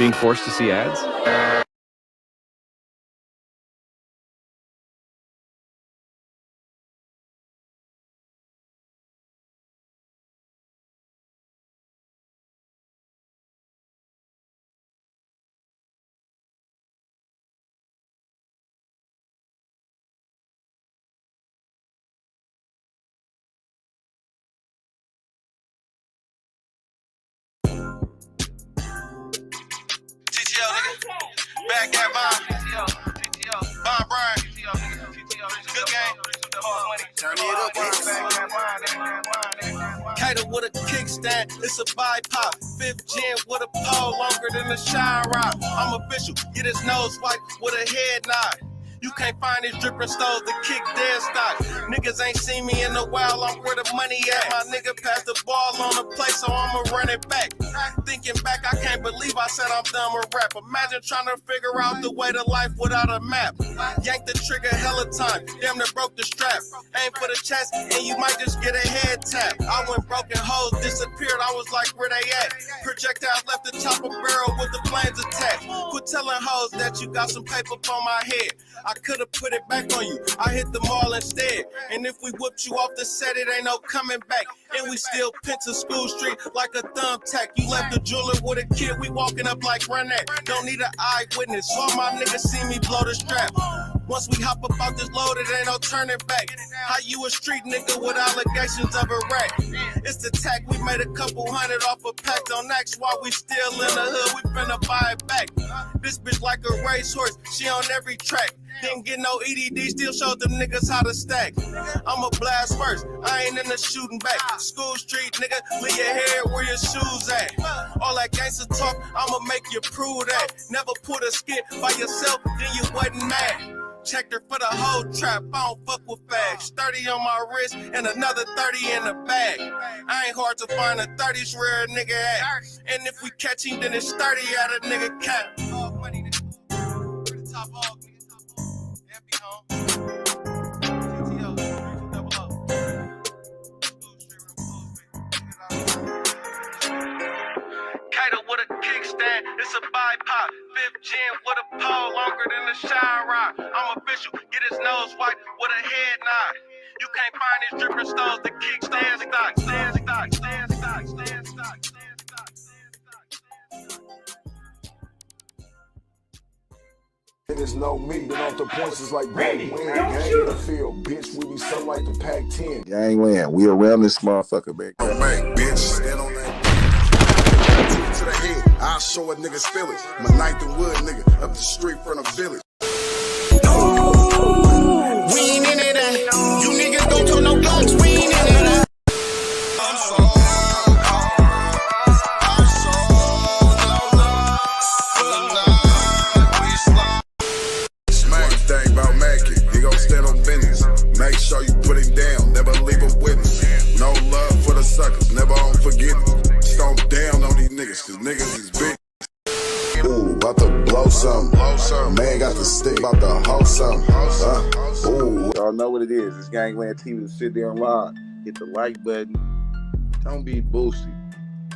being forced to see ads? Back at mine. Bob Brian. Good game. Turn it up. Cater with a kickstand. It's a bipod. 5th gen with a pole longer than a shine rod. I'm official. Get his nose wiped with a head nod. You can't find these dripping stoves to kick dead stock. Niggas ain't seen me in a while, I'm where the money at. My nigga passed the ball on the play, so I'ma run it back. Thinking back, I can't believe I said I'm done with rap. Imagine trying to figure out the way to life without a map. Yank the trigger hella time, damn near broke the strap. Aim for the chest, and you might just get a head tap. I went broken, hoes disappeared, I was like, where they at? Projectiles left the chopper barrel with the flames attached. Quit telling hoes that you got some paper on my head. I could've put it back on you, I hit them all instead. And if we whipped you off the set, it ain't no coming back. And we still pin to School Street like a thumbtack. You left the jeweler with a kid, we walking up like run that. Don't need an eyewitness, all my niggas see me blow the strap. Once we hop up out this load, it ain't no turning back. How you a street nigga with allegations of a rat? It's the tack, we made a couple hundred off a pack. Don't ask why we still in the hood, we finna buy it back. This bitch like a racehorse, she on every track. Didn't get no EDD, still showed them niggas how to stack. I'ma blast first, I ain't in the shooting back. School Street, nigga, leave your hair where your shoes at. All that gangster talk, I'ma make you prove that. Never put a skit by yourself, then you wasn't mad. Checked her for the whole trap, I don't fuck with fags. 30 on my wrist and another 30 in the bag. I ain't hard to find a 30's where a nigga at. And if we catch him, then it's 30 at a nigga cap. Cater with a kickstand, it's a bipod. 5th gen with a pole longer than a shine rod. I'm official, get his nose wiped with a head nod. You can't find these dripping stones to kick stand stock, stand stock, stand stock, stand stock, stand stock, stand stock. Niggas know me, been off the points is like Gangland. Gang in the field, bitch, we be something like the Prt2. Gangland, we around this motherfucker, man. Oh, man, bitch, stand on that. To the head, I'll show a nigga's feelings. My 9th and Wood nigga, up the street from the village. We ain't in it, you niggas don't talk no blocks, we ain't in it. Make sure you put him down, never leave a witness. No love for the suckers, never on forgiveness. Stomp down on these niggas, cause niggas is big. Ooh, about to blow something. Man got the stick, about to hoe something. Ooh. Y'all know what it is. It's Gangland TV. Sit there and live. Hit the like button. Don't be boosty.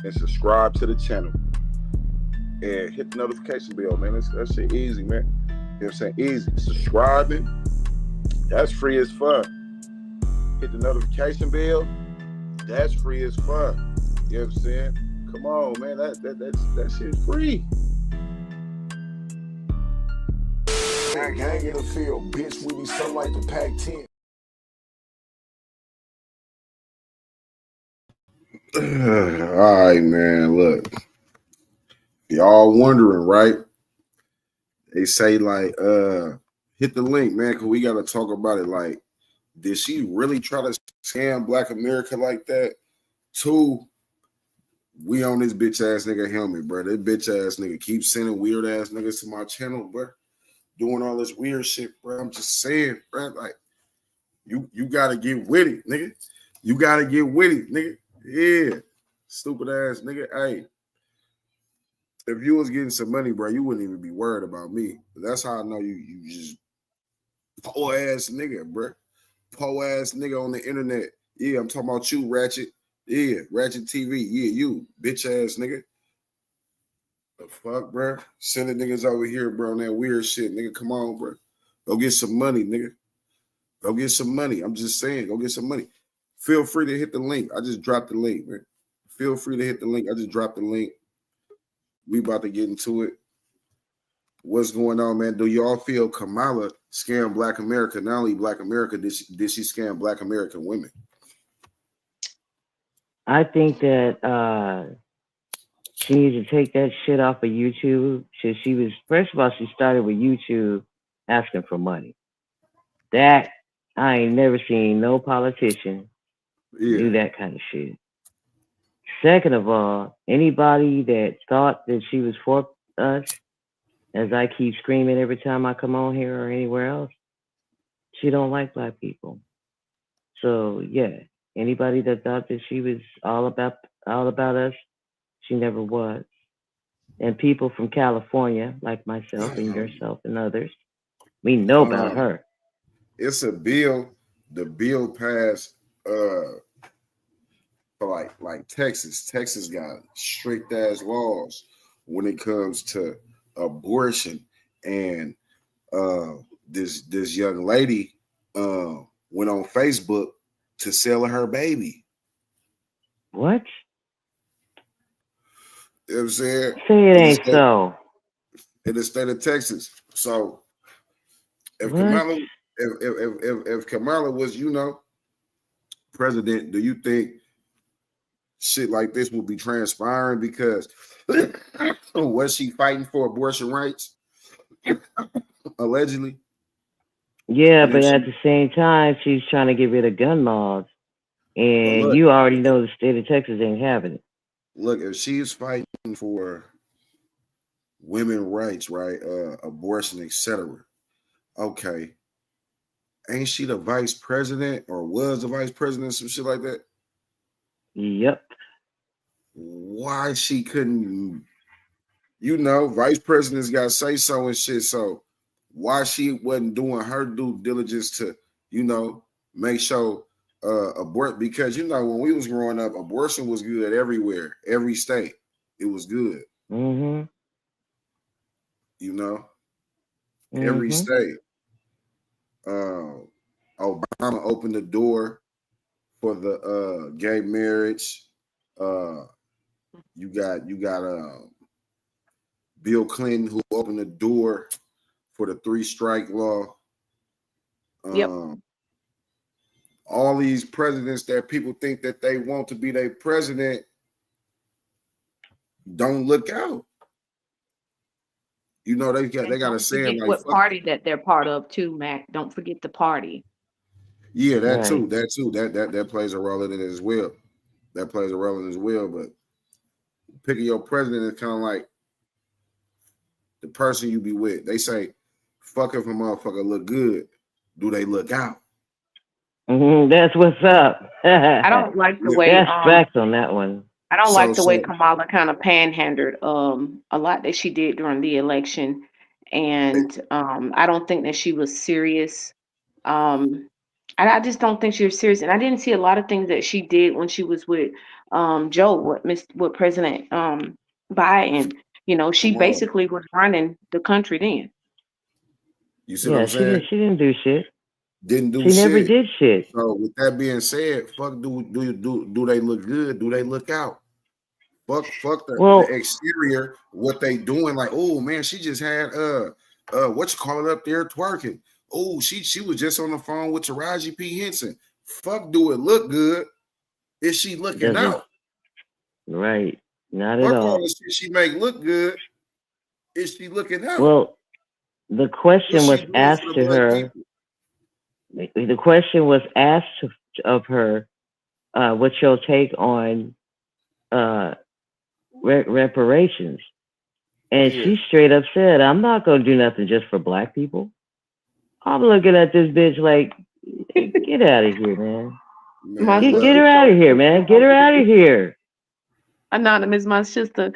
And subscribe to the channel. And hit the notification bell, man. That shit easy, man. You know what I'm saying? Easy. Subscribing. That's free as fuck. Hit the notification bell. That's free as fuck. You know what I'm saying? Come on, man. That shit's free. Gang in the field, bitch, we be something like the Prt2. All right, man. Look. Y'all wondering, right? They say like, hit the link, man, because we got to talk about it. Like, did she really try to scam Black America like that? 2, we on this bitch ass nigga helmet, bro. This bitch ass nigga keeps sending weird ass niggas to my channel, bro. Doing all this weird shit, bro. I'm just saying, bro. Like, you gotta get with it, nigga. You gotta get with it, nigga. Yeah, stupid ass nigga. Hey, if you was getting some money, bro, you wouldn't even be worried about me. But that's how I know you just po ass nigga, bro. Po ass nigga on the internet. Yeah, I'm talking about you, Ratchet. Yeah, Ratchet TV. Yeah, you bitch ass nigga. The fuck, bro? Sending niggas over here, bro, on that weird shit. Nigga, come on, bro. Go get some money, nigga. Go get some money. I'm just saying, go get some money. Feel free to hit the link. I just dropped the link, man. Feel free to hit the link. I just dropped the link. We about to get into it. What's going on, man? Do y'all feel Kamala scammed Black America? Not only Black America, did she scam Black American women? I think that she needs to take that shit off of YouTube. She was, first of all, she started with YouTube asking for money. That I ain't never seen no politician do that kind of shit. Second of all, anybody that thought that she was for us, as I keep screaming every time I come on here or anywhere else, she don't like Black people. So yeah, anybody that thought that she was all about us, she never was. And people from California, like myself and yourself and others, we know about her. It's a bill. The bill passed for like Texas. Texas got strict ass laws when it comes to abortion. And this young lady went on Facebook to sell her baby. What? You know what I'm saying? Say it ain't so. In the state of Texas. So if Kamala was, president, do you think shit like this will be transpiring? Because was she fighting for abortion rights? Allegedly. Yeah, but at the same time, she's trying to get rid of gun laws. And you already know the state of Texas ain't having it. Look, if she's fighting for women's rights, right, abortion, etc., okay, ain't she the vice president or was the vice president, some shit like that? Yep. Why she couldn't, vice presidents got to say so and shit, so why she wasn't doing her due diligence to, make sure abort, because when we was growing up, abortion was good everywhere, every state. It was good. Mm-hmm. Every state. Obama opened the door for the gay marriage. You got Bill Clinton, who opened the door for the 3-strike law. Yep. All these presidents that people think that they want to be their president don't look out. They got a saying like, what party that they're part of too, Mac. Don't forget the party. Yeah, that too. That plays a role in it as well. That plays a role in it as well. But picking your president is kind of like the person you be with. They say, fuck if a motherfucker look good. Do they look out? That's what's up. I don't like the way that's facts on that one. I don't like the way Kamala kind of panhandled a lot that she did during the election, and I don't think that she was serious. I just don't think she was serious, and I didn't see a lot of things that she did when she was with with President Biden. She basically was running the country then. You see what I'm saying? She didn't do shit. Didn't do shit. She never did shit. So with that being said, fuck, do they look good? Do they look out? Fuck the exterior, what they doing? Like, oh man, she just had what you call it up there twerking. Oh, she was just on the phone with Taraji P. Henson. Fuck, do it look good? Is she looking out? Right. Not at all. All the shit she make look good. Is she looking out? Well, the question was asked to her. The question was asked of her, what's your take on reparations? And she straight up said, I'm not going to do nothing just for Black people. I'm looking at this bitch like, get out of here, man. Get her out of here, man. Get her out of here. Anonymous, my sister,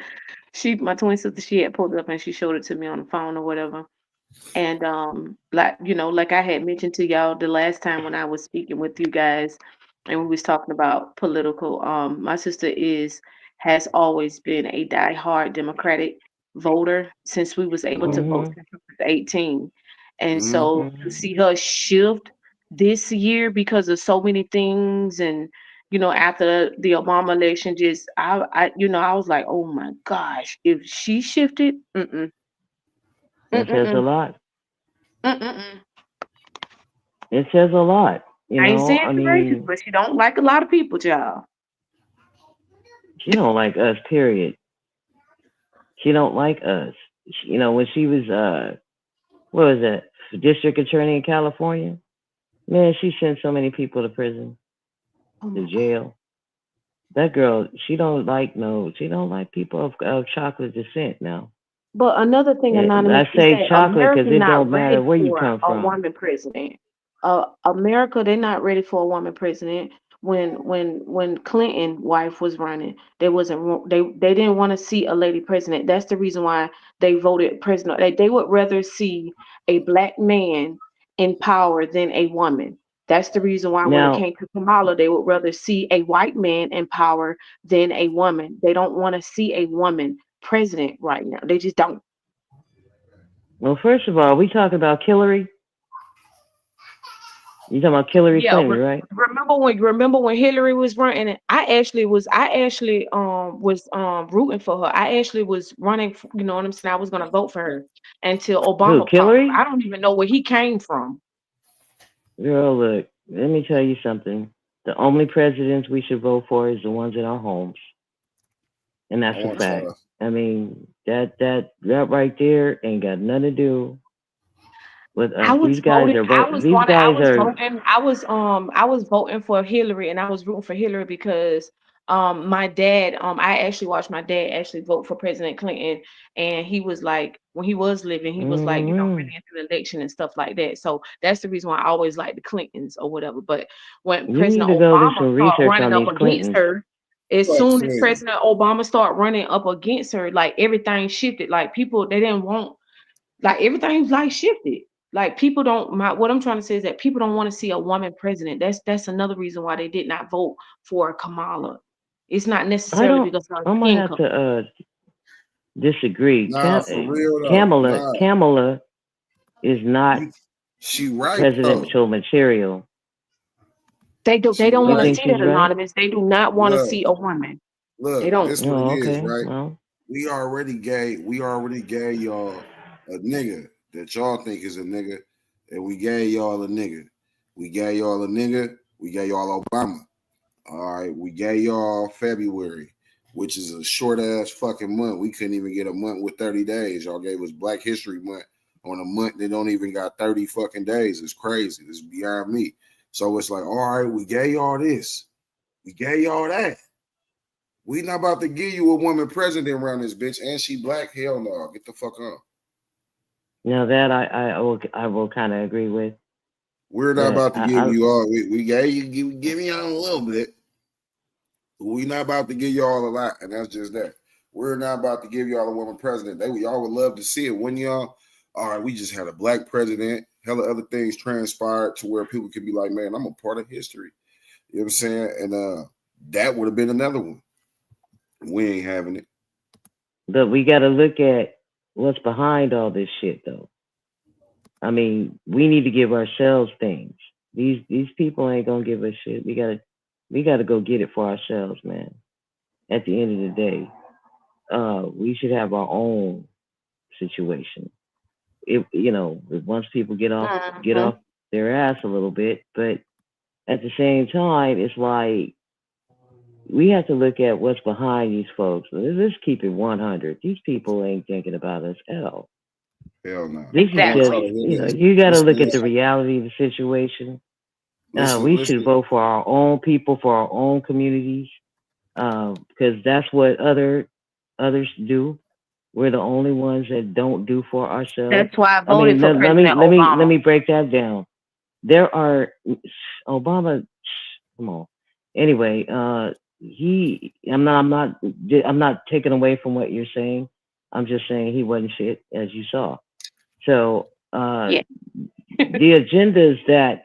my twin sister, she had pulled it up and she showed it to me on the phone or whatever. And like I had mentioned to y'all the last time when I was speaking with you guys and we was talking about political, my sister has always been a diehard Democratic voter since we was able to vote Mm-hmm. since we was 18. And Mm-hmm. so to Mm-hmm. see her shift this year because of so many things and after the Obama election, just I was like, oh my gosh, if she shifted, That says a mm-mm, lot. mm-mm. It says a lot. I ain't saying I she racist, mean, but she don't like a lot of people, child. she don't like us. Period. She don't like us. When she was what was that? District attorney in California. Man, she sent so many people to prison, Oh to my God. jail. That girl, she don't like no, she don't like people of chocolate descent now. But another thing, Anonymous, I is say that chocolate America because it not don't matter ready where you for come a from. woman president. America, they're not ready for a woman president. When Clinton wife was running, they didn't want to see a lady president. That's the reason why they voted president. They would rather see a black man in power than a woman. That's the reason why when it Now, came to Kamala, they would rather see a white man in power than a woman. They don't want to see a woman president right now. They just don't. well, first of all, we talk about Hillary. You talking about Hillary Yeah, Clinton, right? remember when Hillary was running? I actually was rooting for her. I actually was running. You know what I'm saying? I was gonna vote for her until Who, Obama popped up. Hillary? I don't even know where he came from. Girl, look, let me tell you something. The only presidents we should vote for is the ones in our homes, and I that's a want fact. y'all. I mean, that right there ain't got nothing to do with I us. was These guys voting. are I vote. was These wanting. I guys was are. voting. I was voting for Hillary, and I was rooting for Hillary because my dad I actually watched my dad actually vote for President Clinton, and he was like when he was living, he was like Hmm. really into the election and stuff like that. So that's the reason why I always liked the Clintons or whatever. But when You need President to go do Obama some started research running on up these against Clintons. her, as Fuck soon as Clinton. President Obama started running up against her, like everything shifted. Like people, they didn't want like everything's like shifted. Like people don't what I'm trying to say is that people don't want to see a woman president. That's another reason why they did not vote for Kamala. It's not I necessarily don't. because of her I might skin have color. to disagree. Nah, for real though. Nah, Kamala is not you. She right though. presidential material. They She don't You want to right. think see she's that, right? Anonymous. They do not want to Look, see a woman. They look. don't. This what it Oh, is, okay. right? Well, We already gave y'all a nigga that y'all think is a nigga, and we gave y'all a nigga. We gave y'all a nigga. We gave y'all Obama. All right, we gave y'all February, which is a short ass fucking month. We couldn't even get a month with 30 days. Y'all gave us Black History Month on a month that don't even got 30 fucking days. It's crazy. It's beyond me. So it's like, all right, we gave y'all this. We gave y'all that. We not about to give you a woman president around this bitch, and she black. Hell no, get the fuck on. now that I will kind of agree with, We're not but about to give you all. We gave you give me y'all a little bit. We not about to give y'all a lot, and that's just that. We're not about to give y'all a woman president. Y'all would love to see it when y'all. All right, we just had a black president. Hella other things transpired to where people could be like, man, I'm a part of history. You know what I'm saying? And that would have been another one. We ain't having it. we got to look at what's behind all this shit, though. I mean, we need to give ourselves things. These people ain't gonna give us shit. We gotta go get it for ourselves, man. At the end of the day, we should have our own situation. If once people get off Mhm. their ass a little bit, but at the same time, it's like we have to look at what's behind these folks. Let's keep it 100. These people ain't thinking about us at all. Hell no. This I is want just, y'all to Exactly. hear this. you got to Listen, look at the listen, reality of the situation. listen, We should listen. vote for our own people, for our own communities, because that's what others do. We're the only ones that don't do for ourselves. That's why I I voted mean, for President let Obama. me break that down. There are Obama. Come on. Anyway, I'm not taking away from what you're saying. I'm just saying he wasn't shit, as you saw. So Yeah. the agendas that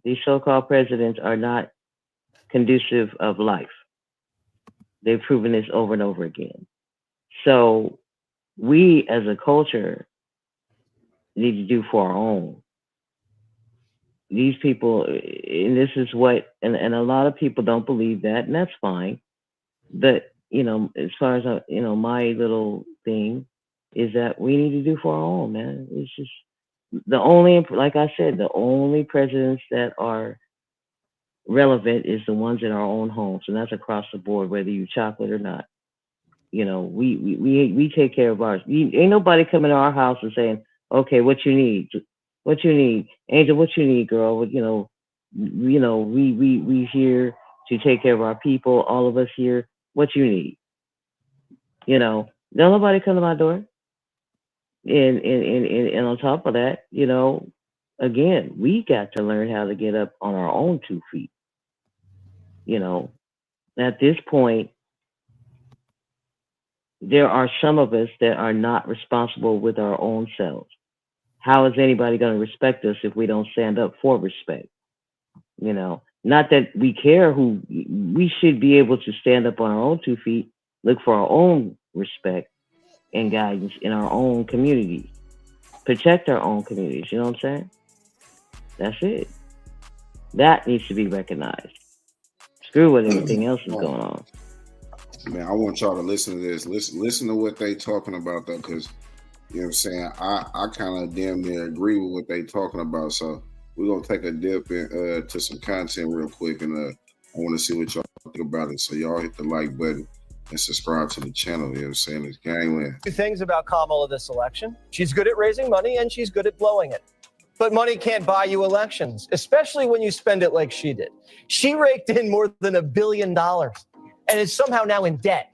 these so-called presidents are not conducive of life. They've proven this over and over again. So we as a culture need to do for our own. These people, and this is what, and a lot of people don't believe that, and that's fine. But, as far as, my little thing is that we need to do for our own, man. It's just like I said, the only presidents that are relevant is the ones in our own homes, and that's across the board, whether you chocolate or not. We take care of ours. Ain't nobody coming to our house and saying, "Okay, what you need? What you need, Angel? What you need, girl?" We here to take care of our people. All of us here. What you need? Don't nobody come to my door. And on top of that, again, we got to learn how to get up on our own 2 feet. At this point, there are some of us that are not responsible with our own selves. How is anybody going to respect us if we don't stand up for respect? Not that we care who, we should be able to stand up on our own 2 feet, look for our own respect and guidance in our own communities, protect our own communities. You know what I'm saying? That's it. That needs to be recognized. Screw what anything else is going on. Man, I want y'all to listen to this. Listen to what they talking about, though, because, you know what I'm saying, I kind of damn near agree with what they talking about. So we're going to take a dip into some content real quick, and I want to see what y'all think about it. So y'all hit the like button and subscribe to the channel. You know what I'm saying? It's Gangland. Two things about Kamala this election. She's good at raising money, and she's good at blowing it. But money can't buy you elections, especially when you spend it like she did. She raked in more than $1 billion and is somehow now in debt.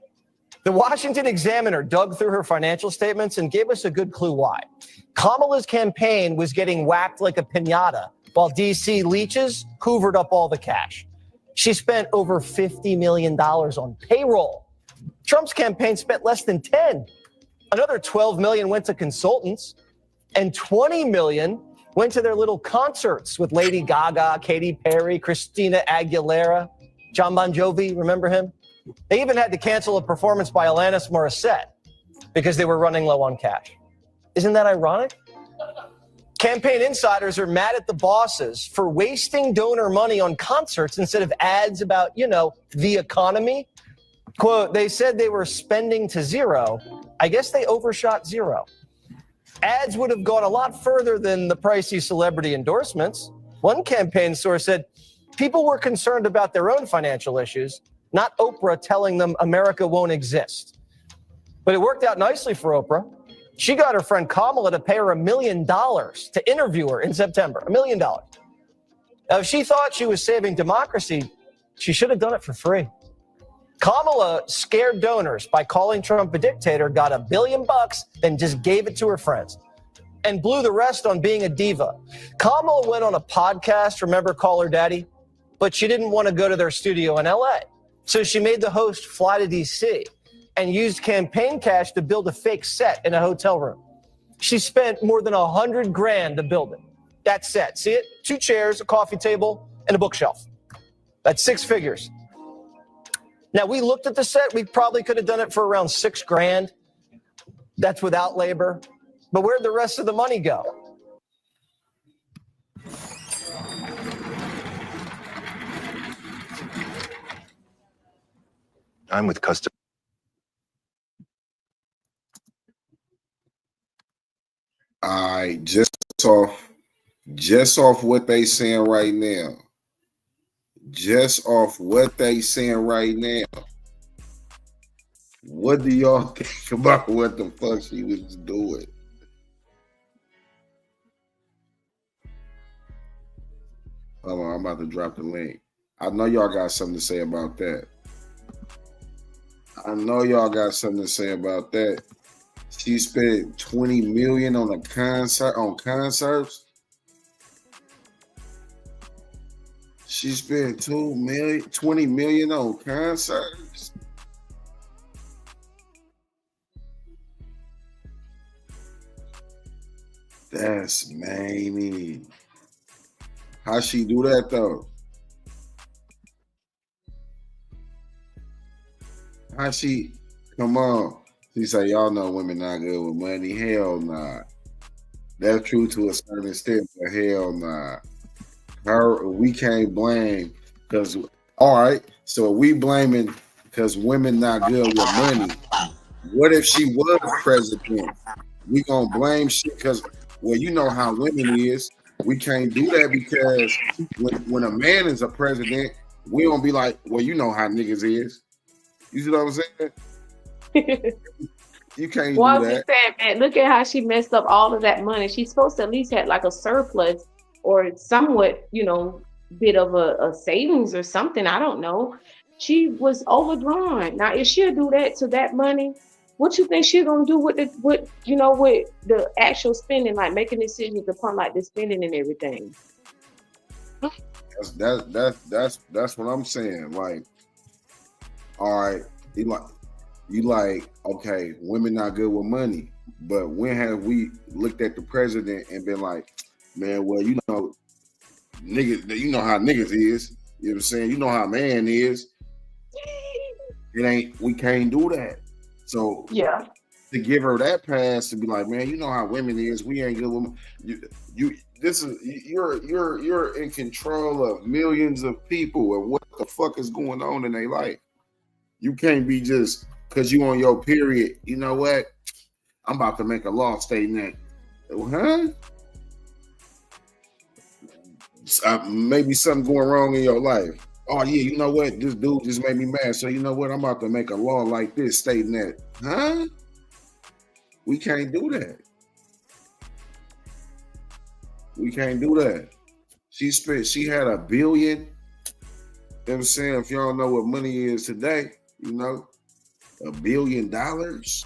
The Washington Examiner dug through her financial statements and gave us a good clue why. Kamala's campaign was getting whacked like a piñata while D.C. leeches hoovered up all the cash. She spent over $50 million on payroll. Trump's campaign spent less than 10. Another 12 million went to consultants, and 20 million went to their little concerts with Lady Gaga, Katy Perry, Christina Aguilera, John Bon Jovi, remember him? They even had to cancel a performance by Alanis Morissette because they were running low on cash. Isn't that ironic? Campaign insiders are mad at the bosses for wasting donor money on concerts instead of ads about, the economy. Quote, they said they were spending to zero. I guess they overshot zero. Ads would have gone a lot further than the pricey celebrity endorsements. One campaign source said people were concerned about their own financial issues, not Oprah telling them America won't exist. But it worked out nicely for Oprah. She got her friend Kamala to pay her $1 million to interview her in September. $1 million. Now, if she thought she was saving democracy, she should have done it for free. Kamala scared donors by calling Trump a dictator, got $1 billion, then just gave it to her friends and blew the rest on being a diva. Kamala went on a podcast, remember Call Her Daddy? But she didn't want to go to their studio in LA. So she made the host fly to DC and used campaign cash to build a fake set in a hotel room. She spent more than $100,000 to build it. That set, see it? 2 chairs, a coffee table, and a bookshelf. That's 6 figures. Now, we looked at the set. We probably could have done it for around $6,000. That's without labor. But where'd the rest of the money go? I'm with custom. All right, just off what they saying right now. Just off what they saying right now. What do y'all think about what the fuck she was doing? Hold on, I'm about to drop the link. I know y'all got something to say about that. She spent $20 million on a concert, on concerts. She spent $20 million on concerts. That's many. How she do that though? How she? Come on. She say, y'all know women not good with money. Hell nah. That's true to a certain extent, but hell nah. We can't blame because all right. So we blaming because women not good with money. What if she was president? We gonna blame shit because well, you know how women is. We can't do that because when a man is a president, we don't be like, well, you know how niggas is. You see what I'm saying? You can't Well, do I'm just that. saying, man, look at how she messed up all of that money. She's supposed to at least have like a surplus or somewhat, bit of a savings or something. I don't know. She was overdrawn. Now, if she'll do that to that money, what you think she's gonna do with with the actual spending, like making decisions upon like the spending and everything? That's what I'm saying. Like, all right, you like, okay, women not good with money, but when have we looked at the president and been like, man, well, niggas, you know how niggas is. You know what I'm saying? You know how a man is. We can't do that. So Yeah. to give her that pass to be like, man, you know how women is. We ain't good with you're in control of millions of people and what the fuck is going on in their life. You can't be just because you on your period. You know what? I'm about to make a law stating that, maybe something going wrong in your life. Oh yeah, you know what? This dude just made me mad. So you know what? I'm about to make a law like this stating that, we can't do that. We can't do that. She had $1 billion. You know what I'm saying? If y'all know what money is today, $1 billion. That's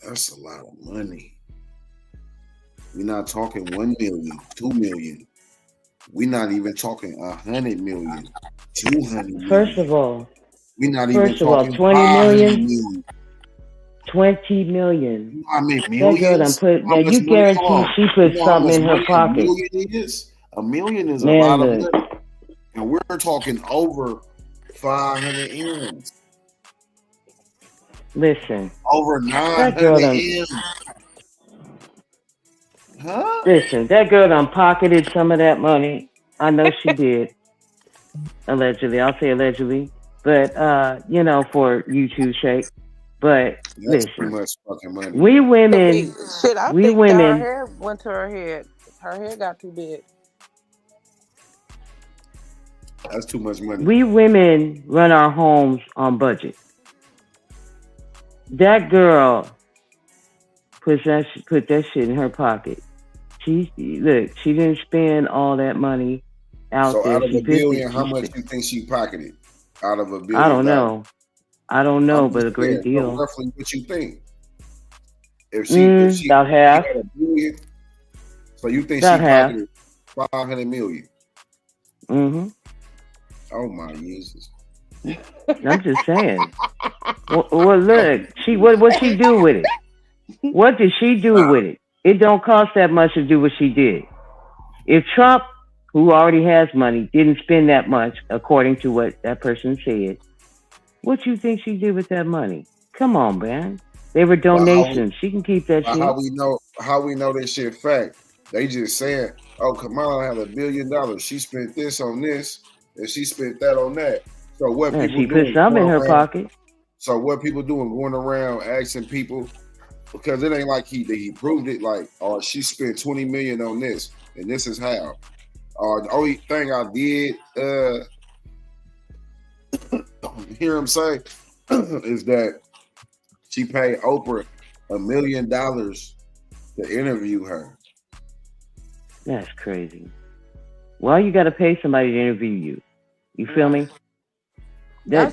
a lot of money. We're not talking 1 million, 2 million. We're not even talking 100 million, 200 million. First of all, we're not even talking 20 million. million. 20 million. You know how many That girl done put. Now you guarantee she put something in her pocket. $1 million is a lot of money, and we're talking over 500 M's. Listen, over 900 M's. Listen, that girl done pocketed some of that money. I know she did. Allegedly, I'll say allegedly, but for YouTube's sake. But that's listen, too much fucking money. We women, I think her hair went to her head. Her hair got too big. That's too much money. We women run our homes on budget. That girl put that shit in her pocket. She didn't spend all that money out there. So out of $1 billion, how much you think she pocketed? Out of $1 billion? I don't know, but a great deal. So roughly what you think? If she about half. She had $1 billion, so you think about she pocketed 500 million? Mm-hmm. Oh my Jesus! I'm just saying. Well, look, what she do with it? What did she do with it? It don't cost that much to do what she did. If Trump, who already has money, didn't spend that much, according to what that person said, what you think she did with that money? Come on, man. They were donations. She can keep that shit. How we know this shit fact? They just saying, oh, Kamala had $1 billion. She spent this on this, and she spent that on that. So what people she doing? She put some in her pocket. So what people doing? Going around asking people, because it ain't like he proved it. Like, oh, she spent 20 million on this, and this is how. The only thing I did hear him say is that she paid Oprah $1 million to interview her. That's crazy. Why you got to pay somebody to interview you? You feel me? I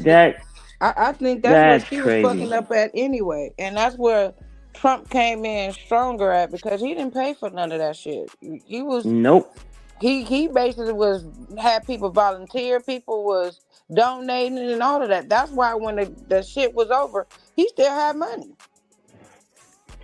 think that's what she crazy. was fucking up at anyway, and that's where Trump came in stronger at, because he didn't pay for none of that shit. He was nope. He basically had people volunteer, people was donating and all of that. That's why when the shit was over, he still had money.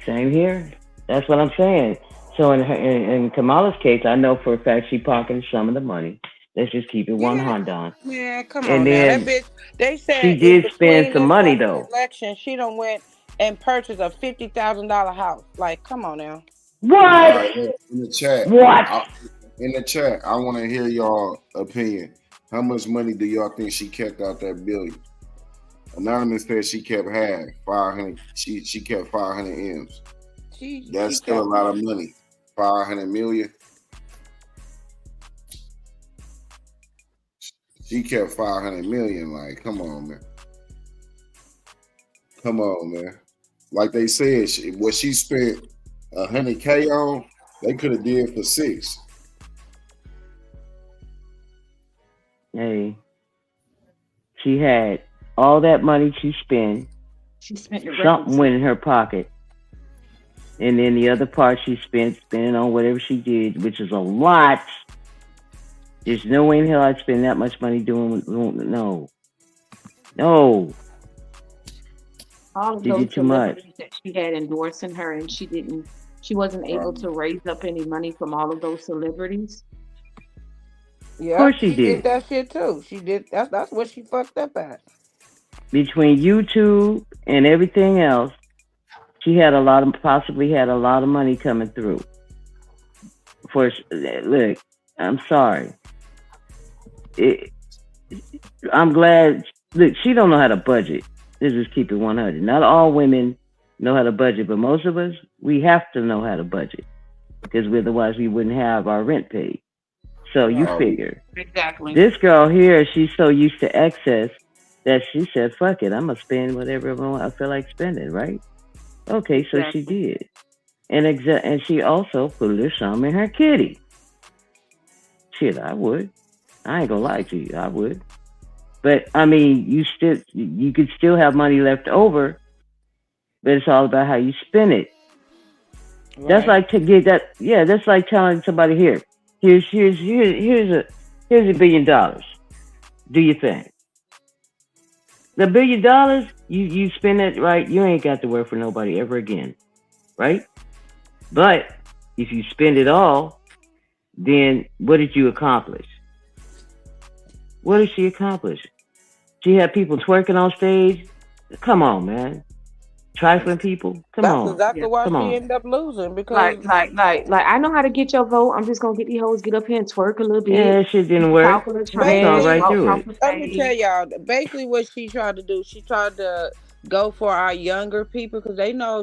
Same here. That's what I'm saying. So in Kamala's case, I know for a fact she pocketed some of the money. Let's just keep it Yeah, 100. man, come And on now. That then bitch, they she said in did spend between some the money fucking though. election, she done went and purchased a $50,000 house. Like, come on now. All What? right, look, in the chat. What? In the chat, I want to hear y'all opinion. How much money do y'all think she kept out that billion? Anonymous said she kept half, 500. She kept 500 M's. That's She still a kept lot of money. 500 million. She kept 500 million. Like, come on, man. Come on, man. Like they said, what she spent 100K on, they could have did for 6. Hey, she had all that money she spent. She spent the Something records. went in her pocket. And then the other part she spending on whatever she did, which is a lot. There's no way in hell I'd spend that much money doing no. All of She those did too much. celebrities that she had endorsing her, and she wasn't able to raise up any money from all of those celebrities. Yeah, Of course she she did did. that shit too. She did that's what she fucked up at. Between YouTube and everything else, she had possibly had a lot of money coming through. Look, I'm sorry. I'm glad. Look, she don't know how to budget. Let's just keep it 100. Not all women know how to budget, but most of us, we have to know how to budget because otherwise we wouldn't have our rent paid. So you figure. Exactly. This girl here, she's so used to excess that she said, "Fuck it, I'm gonna spend whatever I feel like spending." Right? Okay, so she did, and she also put a little something in her kitty. Shit, I would. I ain't gonna lie to you, I would. But I mean, you could still have money left over, but it's all about how you spend it. Right. That's like to get that. Yeah, that's like telling somebody here's $1 billion. Do you think the $1 billion you spend it right? You ain't got to work for nobody ever again, right? But if you spend it all, then what did you accomplish? What did she accomplish? She had people twerking on stage. Come on, man. Trifling people. Come on. That's exactly why Come she on. ended up losing because like I know how to get your vote. I'm just gonna get these hoes get up here and twerk a little bit. Yeah, that shit didn't work. I saw right through it. Let me tell y'all, basically what she tried to do, she tried to go for our younger people because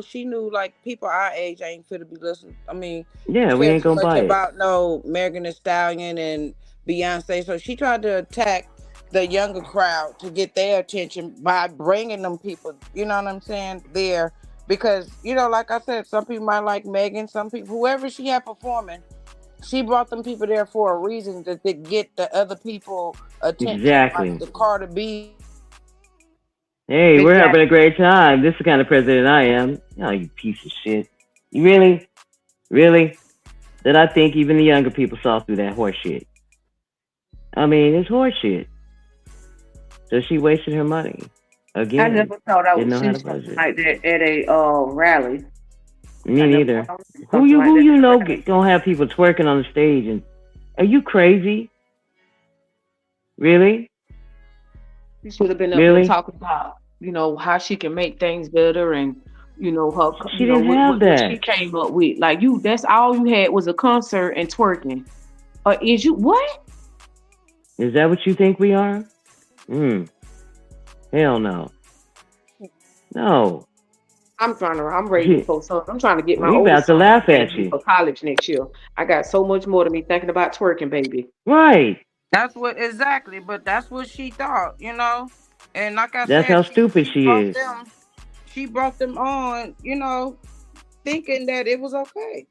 she knew like people our age ain't fit to be listening. I mean, yeah, we ain't gonna buy it about no Megan Thee Stallion and Beyonce. So she tried to attack the younger crowd to get their attention by bringing them people. You know what I'm saying? There because like I said, some people might like Megan, some people whoever she had performing. She brought them people there for a reason to get the other people attention. Exactly. Like the Carter B. Hey, we're having a great time. This is the kind of president I am. Oh, you piece of shit. You really? That I think even the younger people saw through that horse shit. I mean, it's horse shit. So she wasted her money. Again. I never thought I would see something like that at a rally. Me neither. Who you know gonna have people twerking on the stage? And are you crazy? Really? She should have been up there talking about how she can make things better and her. She didn't have that. What she came up with that's all you had was a concert and twerking. Is you what? Is that what you think we are? Hell no. No. I'm ready for something. I'm trying to get my We about to laugh at you for college next year. I got so much more to me thinking about twerking, baby. Right. That's what but that's what she thought, And like I said, that's how stupid she is. She brought them on, thinking that it was okay.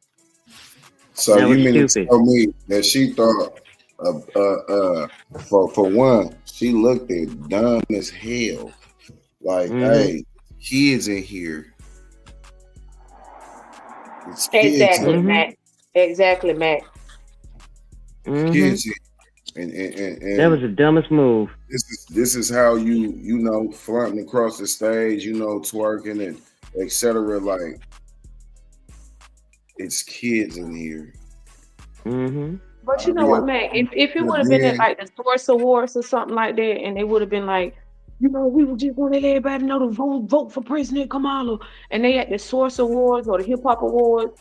So you mean to tell me that she thought, for one, she looked at dumb as hell. Like, hey, kids in here. Exactly, Matt. Exactly, Matt. Kids and that was the dumbest move. This is how you flaunting across the stage, twerking and etc. Like, it's kids in here. But you know Yeah, what, man? If it but would have been at then like the Source Awards or something like that, and they would have been like, we would just want to let everybody know to vote for President Kamala, and they at the Source Awards or the Hip Hop Awards,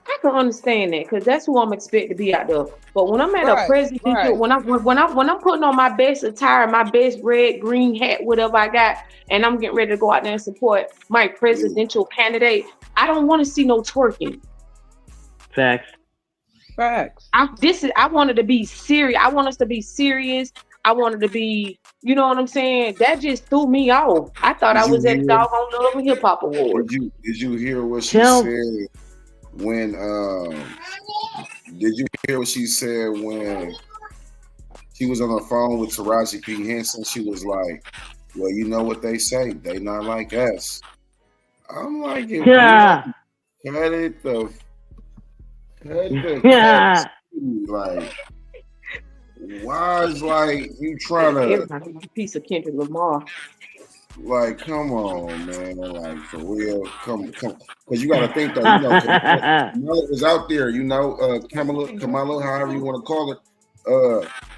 I can understand that because that's who I'm expected to be out there. But when I'm at a Right, presidential, right. when I'm putting on my best attire, my best red, green hat, whatever I got, and I'm getting ready to go out there and support my yeah, presidential candidate, I don't want to see no twerking. Facts. Facts. I wanted to be serious. I want us to be serious. I wanted to be, you know what I'm saying? That just threw me off. I thought did I you was at the hear? doggone Love and Hip Hop Awards. Did you hear what she Tell said when? Did you hear what she said when she was on the phone with Taraji P Henson? She was like, "Well, you know what they say? They not like us." I'm like, if you yeah. don't cut it, Yeah. like, why is like you trying to Everybody was a piece of Kendrick Lamar. like, come on, man, like for real, come, because you got to think though, Kamala was out there, Kamala, however you want to call it,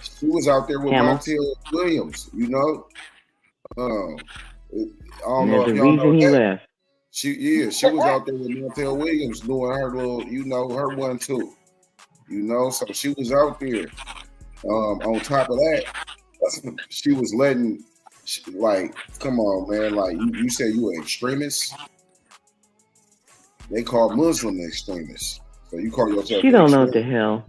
she was out there with Camel. Montel Williams, um, I don't And know there's if a y'all know reason he that. left. She was out there with Montel Williams doing her little, her one too. So she was out there. On top of that, she was like, come on, man. Like you said, you an extremist. They call Muslim extremists. So you call yourself She an don't know what the extremist, hell.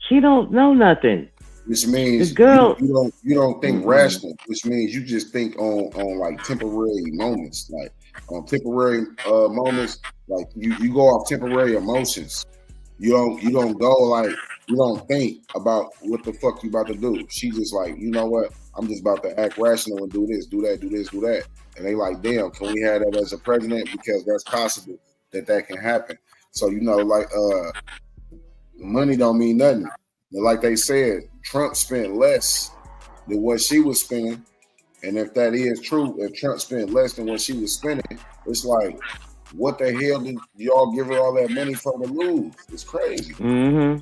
She don't know nothing. which The means girl. you don't think Mm-mm. rational, which means you just think on like temporary moments, like on temporary moments, like you go off temporary emotions. You don't go like you don't think about what the fuck you about to do. She just like, you know what? I'm just about to act rational and do this, do that, do this, do that. And they like, damn, can we have that as a president? Because that's possible that can happen. So like money don't mean nothing. And like they said, Trump spent less than what she was spending. And if that is true, if Trump spent less than what she was spending, it's like, what the hell did y'all give her all that money for to lose? It's crazy. Mm-hmm.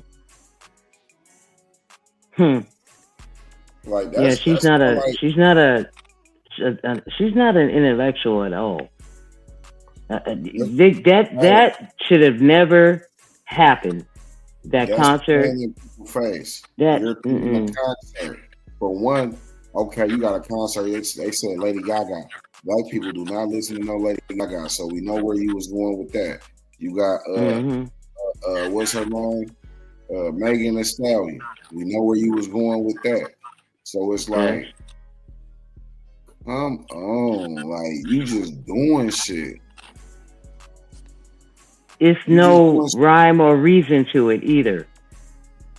Hmm. Like Yeah, that's kinda like she's not an intellectual at all. hey, That should have never happened. That that's concert. playing in people's face. That. You're attending a Mm-mm. concert. For one, okay, you got a concert. They said Lady Gaga. Black people do not listen to no Lady Gaga, so we know where you was going with that. You got Mm-hmm. what's her name? Megan Thee Stallion. We know where you was going with that. So it's Yes. like, come on, like you just doing shit. It's You just no doing rhyme or reason to it either.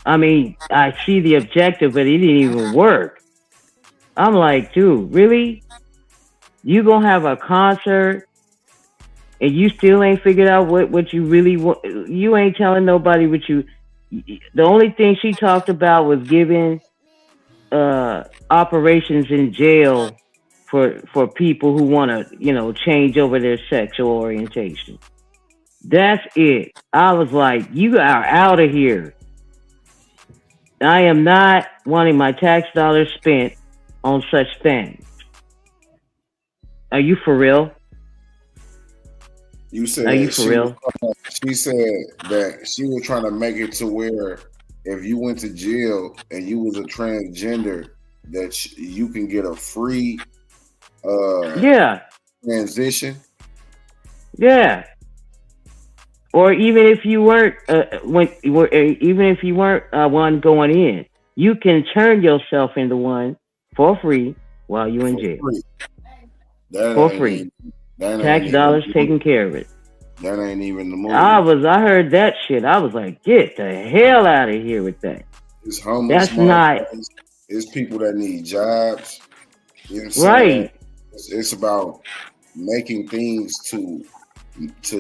I mean, I see the objective, but it didn't even work. I'm like, dude, really? You gonna have a concert and you still ain't figured out what you really want? You ain't telling nobody what you. The only thing she talked about was giving operations in jail for people who want to change over their sexual orientation. That's it. I was like, you are out of here. I am not wanting my tax dollars spent on such things. Are you for real? You Are you said for real? she said that she was trying to make it to where if you went to jail and you was a transgender, that you can get a free Yeah, transition. yeah. Or even if you weren't even if you weren't one going in, you can turn yourself into one for free while you're in For jail. free. That For ain't free. even that Tax ain't dollars even taking care of it. that ain't even the movie. I heard that shit. I was like, get the hell out of here with that. It's homeless That's not motherfuckers. It's people that need jobs. You know what I'm saying? right. It's about making things to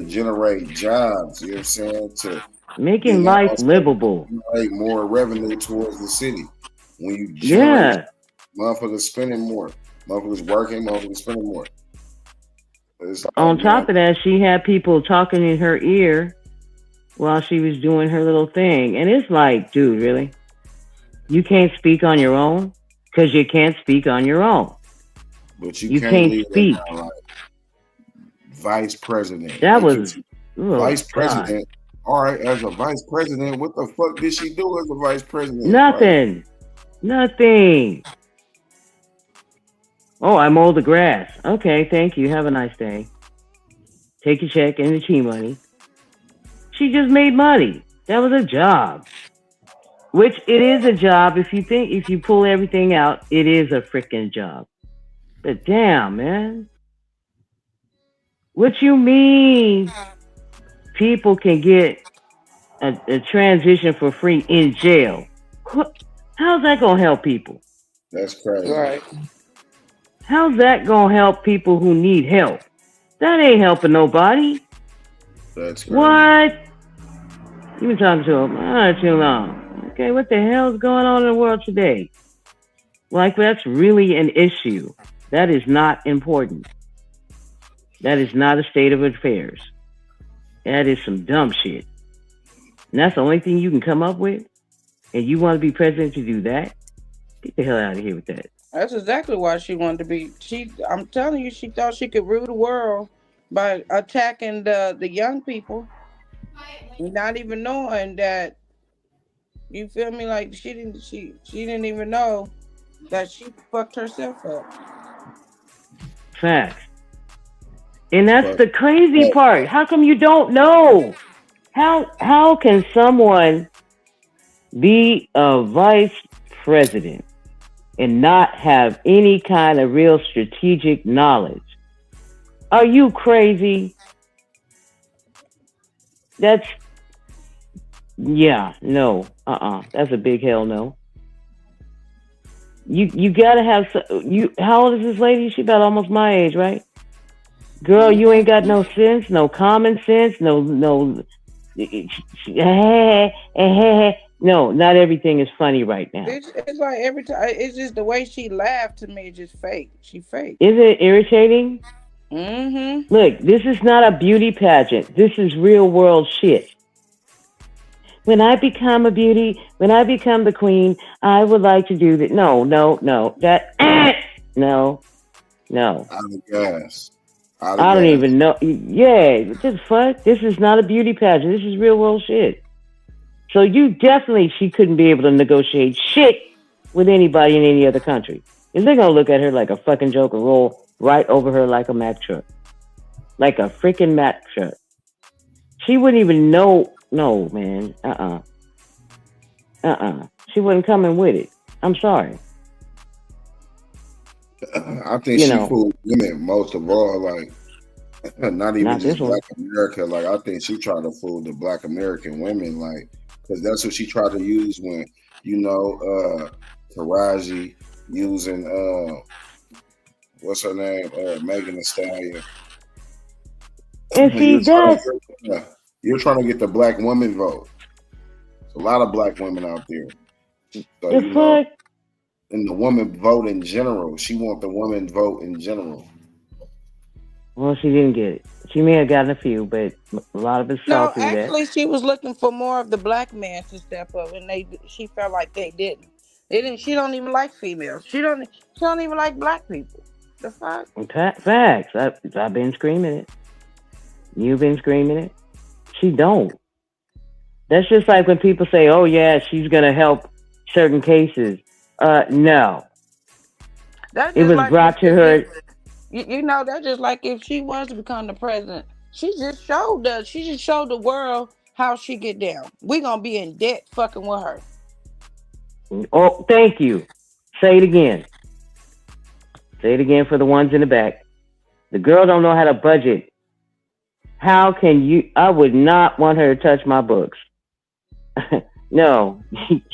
generate jobs. You know what I'm saying? To Making then life also livable. generate more revenue towards the city. When you generate, Yeah. motherfuckers spending more, motherfuckers working, motherfuckers spending more. It's like, On man, top of that, she had people talking in her ear while she was doing her little thing. And it's like, dude, really? You can't speak on your own because you can't speak on your own. But you You can't can't leave that speak. down like vice president. That They was, keep oh vice God, president. All right, as a vice president, what the fuck did she do as a vice president? Like, nothing, nothing. Oh, I mowed the grass. Okay, thank you. Have a nice day. Take your check and the tea money. She just made money. That was a job. Which it is a job if you pull everything out, it is a freaking job. But damn, man. What you mean people can get a transition for free in jail? How's that gonna help people? that's crazy. Right. How's that gonna help people who need help? That ain't helping nobody. That's crazy. What? You been talking to him too long. Okay, what the hell's going on in the world today? Like, that's really an issue. That is not important. That is not a state of affairs. That is some dumb shit. And that's the only thing you can come up with? And you want to be president to do that? Get the hell out of here with that. That's exactly why she wanted to be. I'm telling you, she thought she could rule the world by attacking the young people, not even knowing that. You feel me? Like she didn't even know that she fucked herself up. Facts. And that's But the crazy but part. How come you don't know? How can someone be a vice president and not have any kind of real strategic knowledge? Are you crazy? That's yeah, no. That's a big hell no. You gotta have you. How old is this lady? She about almost my age, right? Girl, you ain't got no sense, no common sense, no. No, not everything is funny right now. It's like every time. It's just the way she laughed to me. It's just fake. She fake. Is it irritating? Mm-hmm. Look, this is not a beauty pageant. This is real world shit. When I become a beauty, when I become the queen, I would like to do that. No. That no. out of gas. Out of I don't gas. even know. Yeah, what the fuck? This is not a beauty pageant. This is real world shit. So she couldn't be able to negotiate shit with anybody in any other country. And they're gonna look at her like a fucking joke and roll right over her like a Mack truck. Like a freaking Mack truck. She wouldn't even know. No, man. She wasn't coming with it. I'm sorry. I think You she know, fooled women most of all. Like, not even not this just one. Black America. Like, I think she tried to fool the Black American women. Like, because that's what she tried to use when Taraji using what's her name, Megan Thee Stallion. And see, You're trying to get the Black woman vote. There's a lot of Black women out there. So the fuck. and the woman vote in general. She want the woman vote in general. Well, she didn't get it. She may have gotten a few, but a lot of us saw No, through that. actually, she was looking for more of the black man to step up, and she felt like they didn't. They didn't. She don't even like females. She don't. She don't even like black people. The fuck. Facts. I've been screaming it. You've been screaming it. She don't. That's just like when people say, "Oh yeah, she's gonna help certain cases." No. That's It just was like brought to her. you know. That's just like if she was to become the president. She just showed us. She just showed the world how she get down. We gonna be in debt fucking with her. Oh, thank you. Say it again. Say it again for the ones in the back. The girl don't know how to budget. How can you? I would not want her to touch my books. No.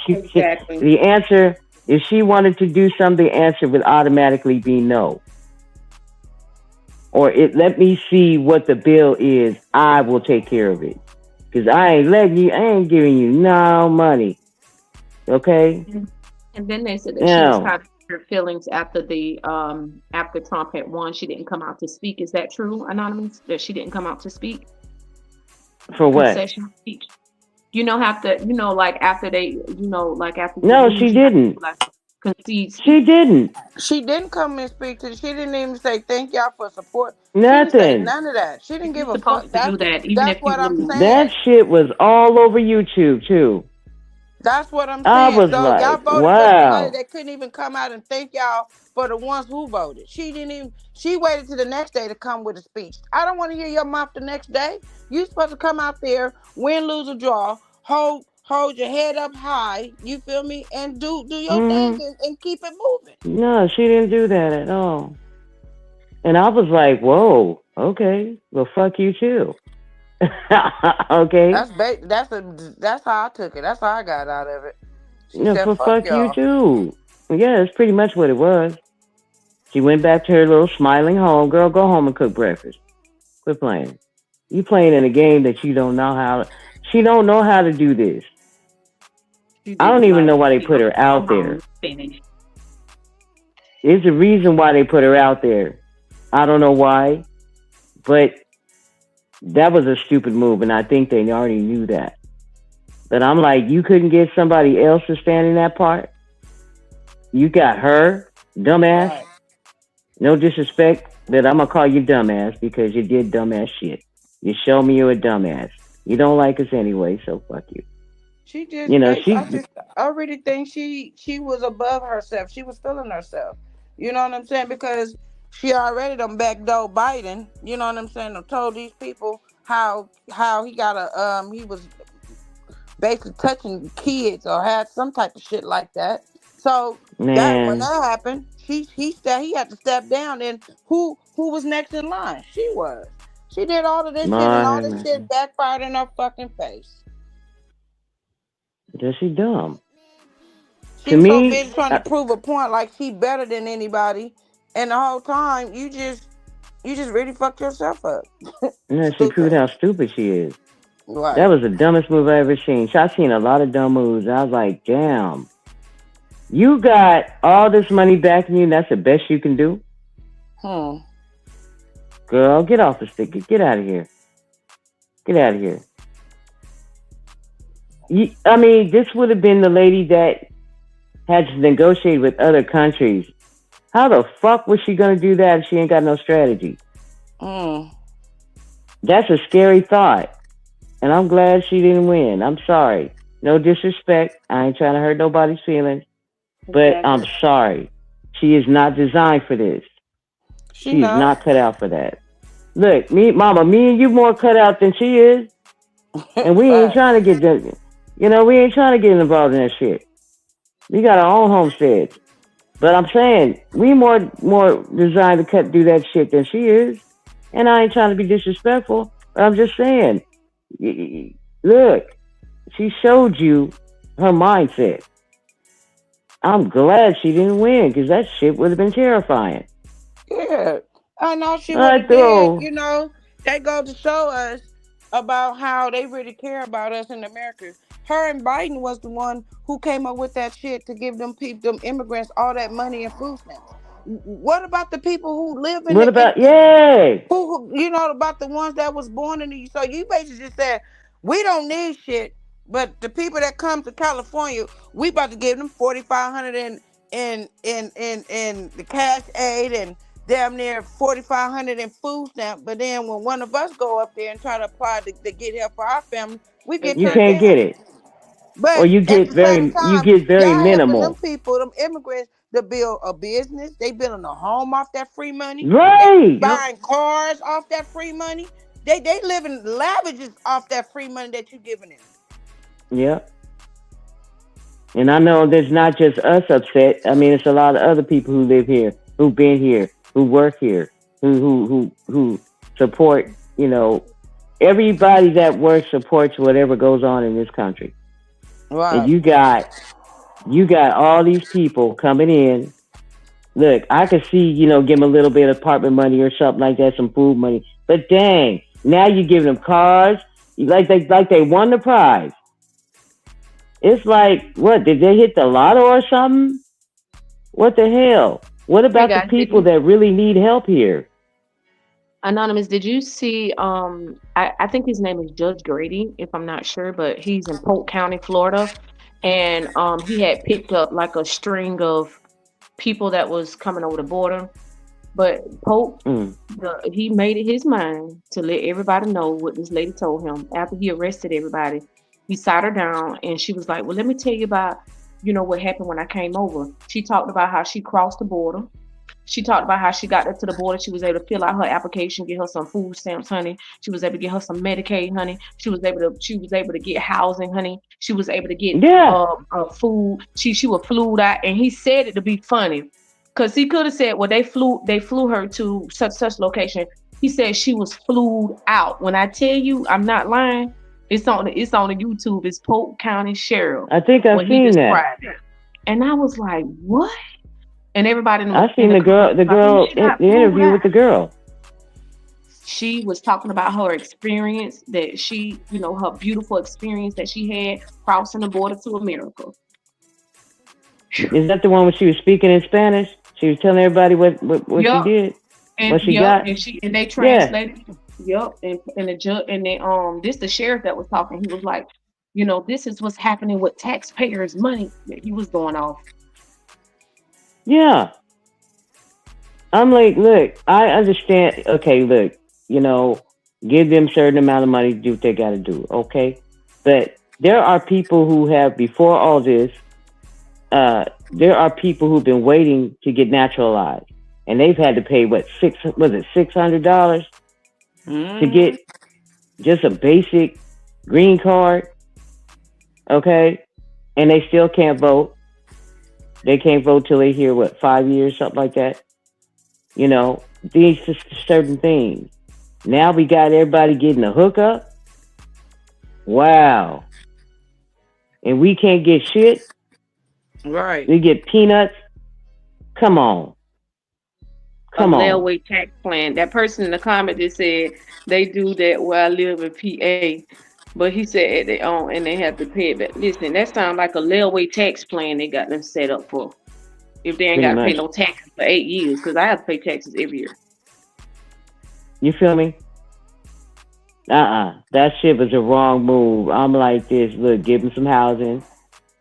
Exactly. The answer, if she wanted to do something, the answer would automatically be no. Or let me see what the bill is. I will take care of it. Because I ain't giving you no money. Okay? And then they said that she was No. kind of hurt feelings after Trump had won. She didn't come out to speak. Is that true, Anonymous? That she didn't come out to speak? For what? Concession speech. Like after they, like after you No, lose, she you have didn't. to like concede She speech. didn't. She didn't come and speak to. She didn't even say thank y'all for support. She didn't say Nothing. none of that. She didn't You're give a fuck. supposed to do that, even That's if you what I'm lose. That saying. shit was all over YouTube too. That's what I'm I saying. was So y'all like, voted for somebody wow. that couldn't even come out and thank y'all for the ones who voted. She didn't even. She waited to the next day to come with a speech. I don't want to hear your mouth the next day. You supposed to come out there, win, lose, or draw, hold your head up high. You feel me? And do your thing Mm, and keep it moving. no, she didn't do that at all. And I was like, whoa, okay, well, fuck you too. Okay, That's how I took it. That's how I got out of it. She no, said, for "Fuck fuck you y'all." too. Yeah, that's pretty much what it was. She went back to her little smiling home. Girl, go home and cook breakfast. Quit playing. You playing in a game that you don't know how. She don't know how to do this. She I don't didn't even like know why they she put go her go out home, there. finish. There's a reason why they put her out there. I don't know why, but that was a stupid move, and I think they already knew that. But I'm like, you couldn't get somebody else to stand in that part. You got her, dumbass. Right. No disrespect, but I'm gonna call you dumbass because you did dumbass shit. You show me you're a dumbass. You don't like us anyway, so fuck you. She just, You know, I she, just, I really think she was above herself. She was feeling herself. You know what I'm saying? Because she already done backdoor Biden. You know what I'm saying? Done told these people how he got a he was basically touching kids or had some type of shit like that. So that when man, that happened, he had to step down. And who was next in line? She was. She did all of this shit, and all this shit man, backfired in her fucking face. just she dumb. She To was so me, busy trying to prove a point like she better than anybody, and the whole time you just really fucked yourself up. she proved Stupid. how stupid she is. That Right. was the dumbest move I ever seen. So I've seen a lot of dumb moves. I was like, damn, you got all this money backing you, and that's the best you can do? Hmm. Girl, get off the stick. Get out of here. Get out of here. I mean, this would have been the lady that had to negotiate with other countries. How the fuck was she going to do that if she ain't got no strategy? Hmm. That's a scary thought. And I'm glad she didn't win. I'm sorry. No disrespect. I ain't trying to hurt nobody's feelings. But I'm Exactly. sorry. She is not designed for this. She She is not. not cut out for that. Look, mama, me and you more cut out than she is. And we ain't Fact. trying to get that. We ain't trying to get involved in that shit. We got our own homesteads. But I'm saying we more designed to do that shit than she is. And I ain't trying to be disrespectful, but I'm just saying, look, she showed you her mindset. I'm glad she didn't win because that shit would have been terrifying. Yeah. I know she would I have did. throw, They go to show us about how they really care about us in America. Her and Biden was the one who came up with that shit to give them people, them immigrants, all that money and food stamps. What about the people who live in what the about, yay? about the ones that was born in the so you basically just said we don't need shit, but the people that come to California, we about to give them 4,500 in the cash aid and damn near 4,500 in food stamp. But then when one of us go up there and try to apply to get help for our family, we get You turned can't down. get it. Or But you at get the same you time, get very y'all helping them minimal. people, them immigrants, to build a business. They building a home off that free money. They Right. Yep. buying cars off that free money. They living lavishes off that free money that you giving them. Yeah. And I know there's not just us upset. I mean, it's a lot of other people who live here, who've been here, who work here, who support. Everybody that works supports whatever goes on in this country. And Right. you got all these people coming in. Look, I could see, give them a little bit of apartment money or something like that, some food money. But dang, now you giving them cars, like they won the prize. It's like, what, did they hit the lotto or something? What the hell? What Hey about the guys, did people you that really need help here? Anonymous, did you see I think his name is Judge Grady, if I'm not sure, but he's in Polk County, Florida. And he had picked up like a string of people that was coming over the border. But Polk, Mm. he made it his mind to let everybody know what this lady told him. After he arrested everybody, he sat her down and she was like, "Well, let me tell you about, what happened when I came over." She talked about how she crossed the border. She talked about how she got up to the border. She was able to fill out her application, get her some food stamps, honey. She was able to get her some Medicaid, honey. She was able to get housing, honey. She was able to get Yeah, food. She was flued out, and he said it to be funny, cause he could have said, "Well, they flew her to such location." He said she was flued out. When I tell you, I'm not lying. It's on the YouTube. It's Polk County Sheriff I think I've when he seen that. described it, and I was like, "What?" And everybody I in seen the the girl, comments the was like, "Oh, girl, she in, got the flued interview with out." the girl. She was talking about her experience that her beautiful experience that she had crossing the border to America. Is that the one when she was speaking in Spanish? She was telling everybody what she Yup, did, and what she yup, got. and they Yeah, translated. Yup, and the judge and they this the sheriff that was talking. He was like, this is what's happening with taxpayers' money. He was going off. yeah. I'm like, look, I understand. Okay, look, you know, give them certain amount of money to do what they got to do. Okay, but there are people who have before all this. There are people who've been waiting to get naturalized, and they've had to pay what six was it $600 to Mm, get just a basic green card. Okay, and they still can't vote. They can't vote till they hear what 5 years, something like that. These just certain things. Now we got everybody getting a hookup. Wow. And we can't get shit. right. We get peanuts. Come on. A Come on. layaway tax plan. That person in the comment just said they do that where I live in PA, but he said they own and they have to pay it. But listen, that sounds like a layaway tax plan they got them set up for. If they ain't Pretty got to pay much. no taxes for 8 years, because I have to pay taxes every year. You feel me? That shit was a wrong move. I'm like this. Look, give them some housing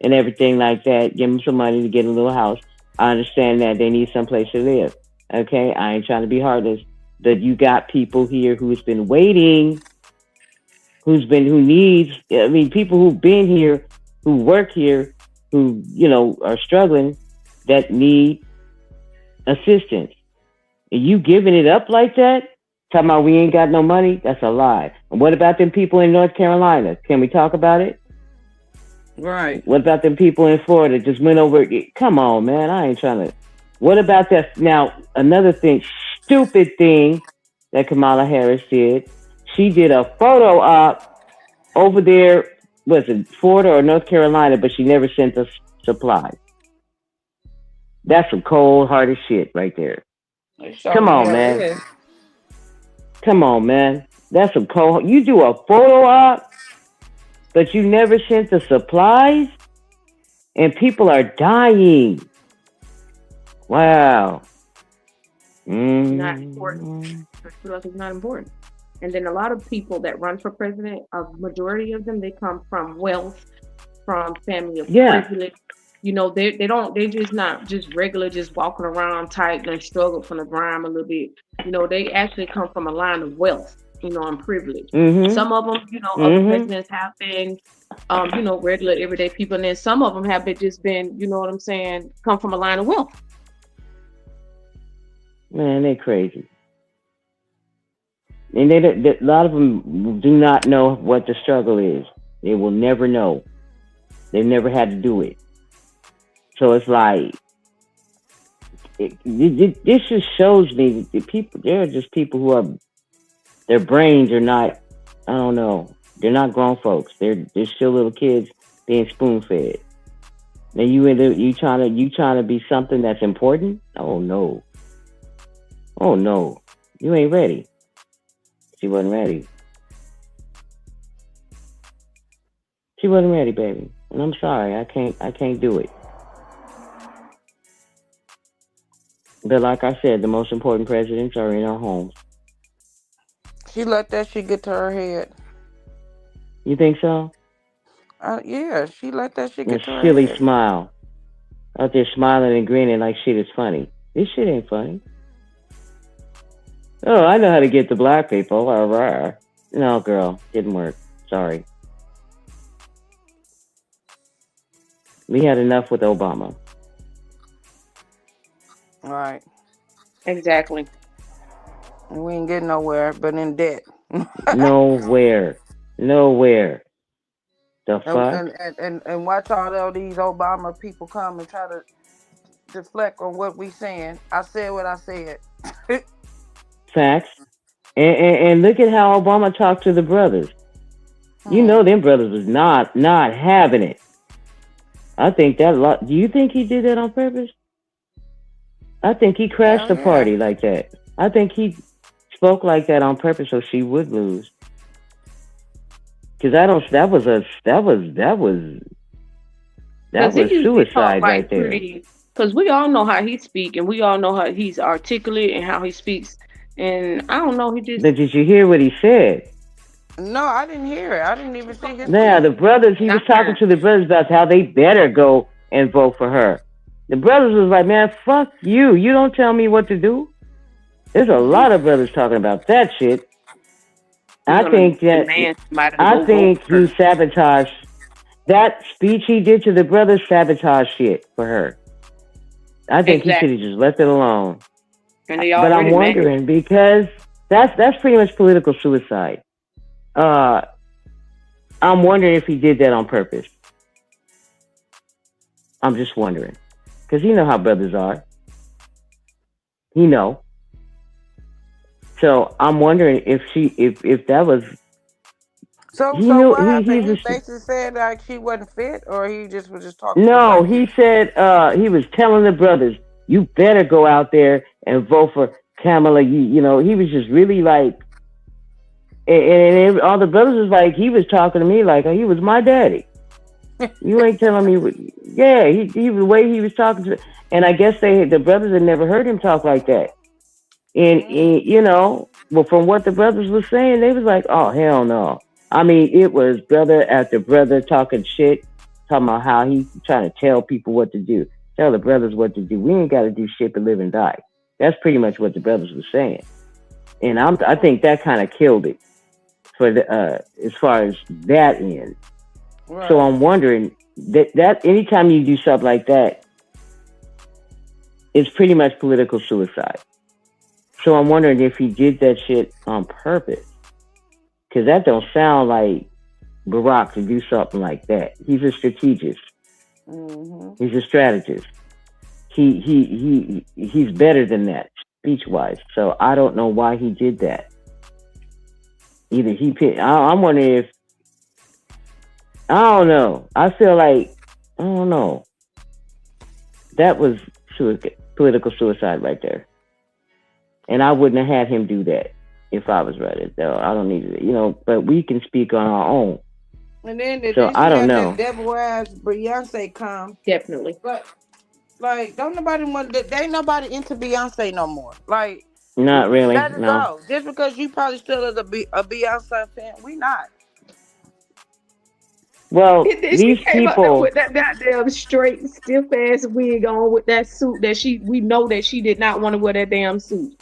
and everything like that. Give them some money to get a little house. I understand that they need some place to live. Okay, I ain't trying to be heartless, but you got people here who's been waiting, who needs. I mean, people who've been here, who work here, who are struggling, that need assistance. And you giving it up like that? Talking about we ain't got no money? That's a lie. And what about them people in North Carolina? Can we talk about it? Right. What about them people in Florida just went over? Come on, man. I ain't trying to. What about that? Now, another thing, stupid thing that Kamala Harris did. She did a photo op over there, was it Florida or North Carolina, but she never sent us supplies. That's some cold-hearted shit right there. It Come certainly on, man. is. Come on, man. That's some cold. You do a photo op, but you never sent the supplies, and people are dying. Wow. Not important. I feel like it's not important. And then a lot of people that run for president, a majority of them, they come from wealth, from family of Yeah. privilege. They just not just regular, just walking around tight and struggle from the grime a little bit. They actually come from a line of wealth, and privilege. Mhm. Some of them, other Mhm. presidents have been, regular everyday people, and then some of them have been, you know what I'm saying, come from a line of wealth. Man, they crazy. And a lot of them do not know what the struggle is. They will never know. They've never had to do it. So it's like this just shows me that there are just people who are their brains are not. I don't know. They're not grown folks. They're still little kids being spoon fed. Now you trying to be something that's important? Oh no. Oh no. You ain't ready. She wasn't ready. She wasn't ready, baby. And I'm sorry, I can't do it. But like I said, the most important presidents are in our homes. She let that shit get to her head. You think so? Yeah, she let that shit A get to her silly head. smile. Out there smiling and grinning like shit is funny. This shit ain't funny. Oh, I know how to get to black people. Rah, rah. No, girl, didn't work. Sorry. We had enough with Obama. Right. Exactly. And we ain't getting nowhere but in debt. Nowhere. Nowhere. The and, fuck? and, and watch all these Obama people come and try to deflect on what we saying. I said what I said. Facts. And look at how Obama talked to the brothers. You Hmm. know them brothers was not having it. I think that lot. Do you think he did that on purpose? I think he crashed Hell the yeah. party like that. I think he spoke like that on purpose so she would lose. Because I don't. That Because he was usually talk suicide right like there. pretty. Because we all know how he speak, and we all know how he's articulate and how he speaks. And I don't know, he just But did you hear what he said? No, I didn't hear it. I didn't even see his Now speech. the brothers. He was not talking mine. to the brothers about how they better go and vote for her. The brothers was like, "Man, fuck you. You don't tell me what to do." There's a lot of brothers talking about that shit. He's I gonna think that demand somebody to I go vote think for he her. sabotaged that speech he did to the brothers. Sabotaged shit for her. I think he should Exactly. have just left it alone. And they But I'm already mad. wondering because that's pretty much political suicide. Uh, I'm wondering if he did that on purpose. I'm just wondering because you know how brothers are. You know. So I'm wondering if that was he So knew what happened? he's He a basically said like she wasn't fit, or he just was just talking to the no, black he people. said he was telling the brothers, you better go out there and vote for Kamala. You know, he was just really like, and all the brothers was like, he was talking to me like he was my daddy. You ain't telling me what, yeah, he the way he was talking to, and I guess the brothers had never heard him talk like that. And you know, well, from what the brothers was saying, they was like, oh hell no. I mean, it was brother after brother talking shit, talking about how he trying to tell people what to do, tell the brothers what to do. We ain't got to do shit but live and die. That's pretty much what the brothers was saying, and I think that kind of killed it for the as far as that end. So Right. I'm wondering that anytime you do something like that, it's pretty much political suicide. So I'm wondering if he did that shit on purpose, because that don't sound like Barack to do something like that. He's a strategist. Mm-hmm. He's a strategist. He's better than that speech wise. So I don't know why he did that. Either he picked. I'm wondering if I don't know. I feel like I don't know. That was political suicide right there, and I wouldn't have had him do that if I was ready. Though I don't need it, you know. But we can speak on our own. And So then I she don't had that know. devil ass Beyonce come, Definitely. but like don't nobody want. They ain't nobody into Beyonce no more. Like Not really. let it No. go. Just because you probably still is a Beyonce fan, we not. Well, And then she these came up there people. with that goddamn straight, stiff ass wig on with that suit that we know that she did not want to wear that damn suit.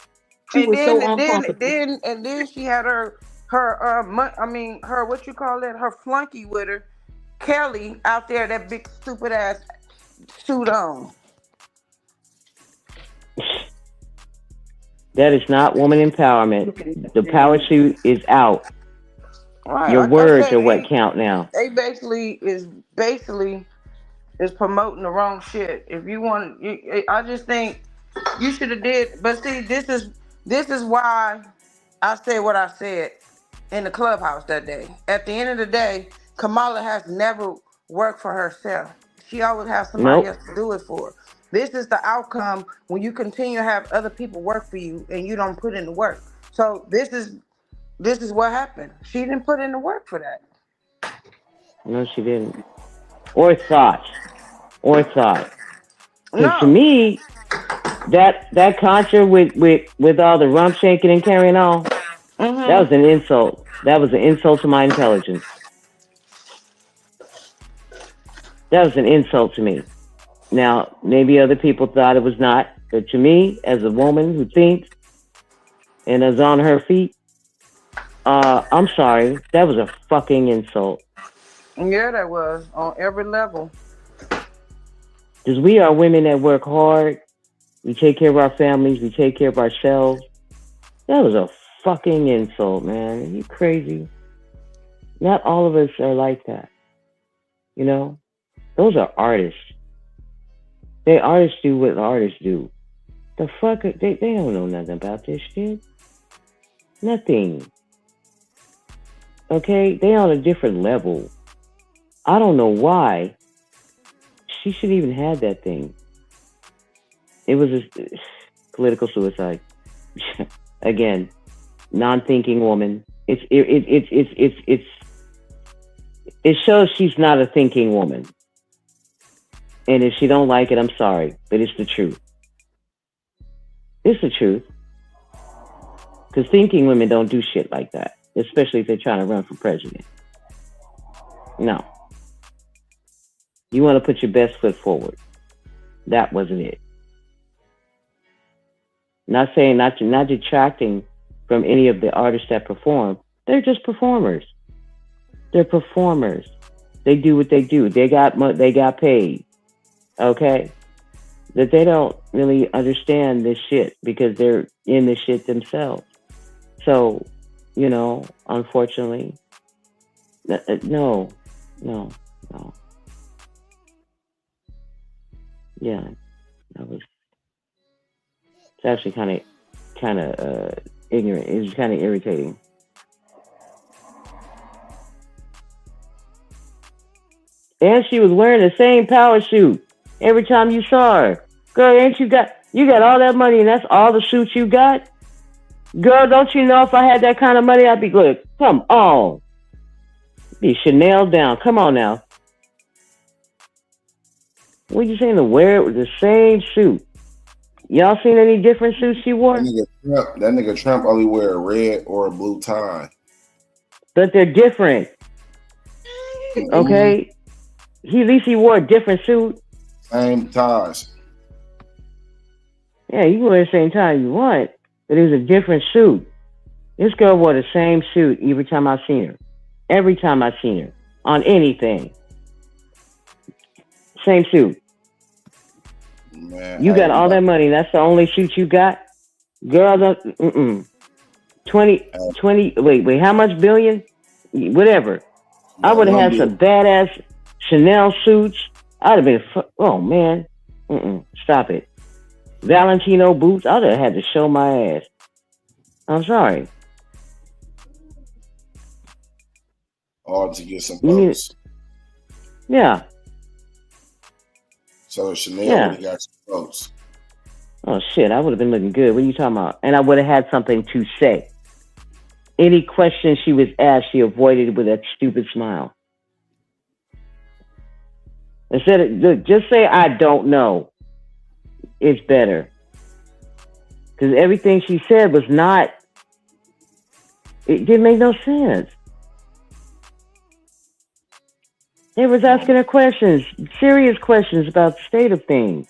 She And was then so and then uncomfortable. then and then she had I mean her what you call it, her flunky with her Kelly out there, that big stupid ass suit on. That is not woman empowerment. Look at that The power damn. suit is out. Right, Your like I words said, are what count now. they basically is promoting the wrong shit. If you want, I just think you should have did. But see, this is why I said what I said in the clubhouse that day. At the end of the day, Kamala has never worked for herself. She always has somebody Nope. else to do it for. This is the outcome when you continue to have other people work for you and you don't put in the work. So this is what happened. She didn't put in the work for that. No, she didn't. Or thought. Or thought. Because to No. me, that concert with all the rump shaking and carrying on, That was an insult. That was an insult to my intelligence. That was an insult to me. Now, maybe other people thought it was not, but to me, as a woman who thinks and is on her feet, I'm sorry, that was a fucking insult. Yeah, that was on every level. Because we are women that work hard, we take care of our families, we take care of ourselves. That was a fucking insult, man. Are you crazy? Not all of us are like that. You know? Those are artists. Artists do what artists do. The fuck? They don't know nothing about this shit. Nothing. Okay? They on a different level. I don't know why she should even have that thing. It was a political suicide. Again, non-thinking woman. It shows she's not a thinking woman. And if she don't like it, I'm sorry, but it's the truth. It's the truth. Because thinking women don't do shit like that, especially if they're trying to run for president. No. You want to put your best foot forward. That wasn't it. Not saying, not detracting from any of the artists that perform. They're just performers. They're performers. They do what they do. They got paid. Okay? That they don't really understand this shit because they're in this shit themselves. So, unfortunately, no. Yeah, it's actually kind of ignorant. It's kind of irritating. And she was wearing the same power suit every time you saw her. Girl, ain't you got all that money and that's all the suits you got? Girl, don't you know if I had that kind of money, I'd be good. Come on. Be Chanel down. Come on now. What you saying to wear it with the same suit? Y'all seen any different suits she wore? That nigga Trump only wear a red or a blue tie. But they're different. Okay? At least he wore a different suit. Same ties. Yeah, you can wear the same tie you want, but it was a different suit. This girl wore the same suit every time I seen her. Every time I seen her. On anything. Same suit. Man, you got all that money. That's the only suit you got? Girl, 20, wait, how much billion? Whatever. I would have had some badass Chanel suits. I'd have been, oh man. Stop it. Valentino boots. I'd have had to show my ass. I'm sorry. All to get some votes. Yeah. So Chanel would have got some votes. Oh shit, I would have been looking good. What are you talking about? And I would have had something to say. Any question she was asked, she avoided with that stupid smile. Instead of just say I don't know. It's better. Because everything she said was not, it didn't make no sense. They was asking her questions, serious questions about the state of things.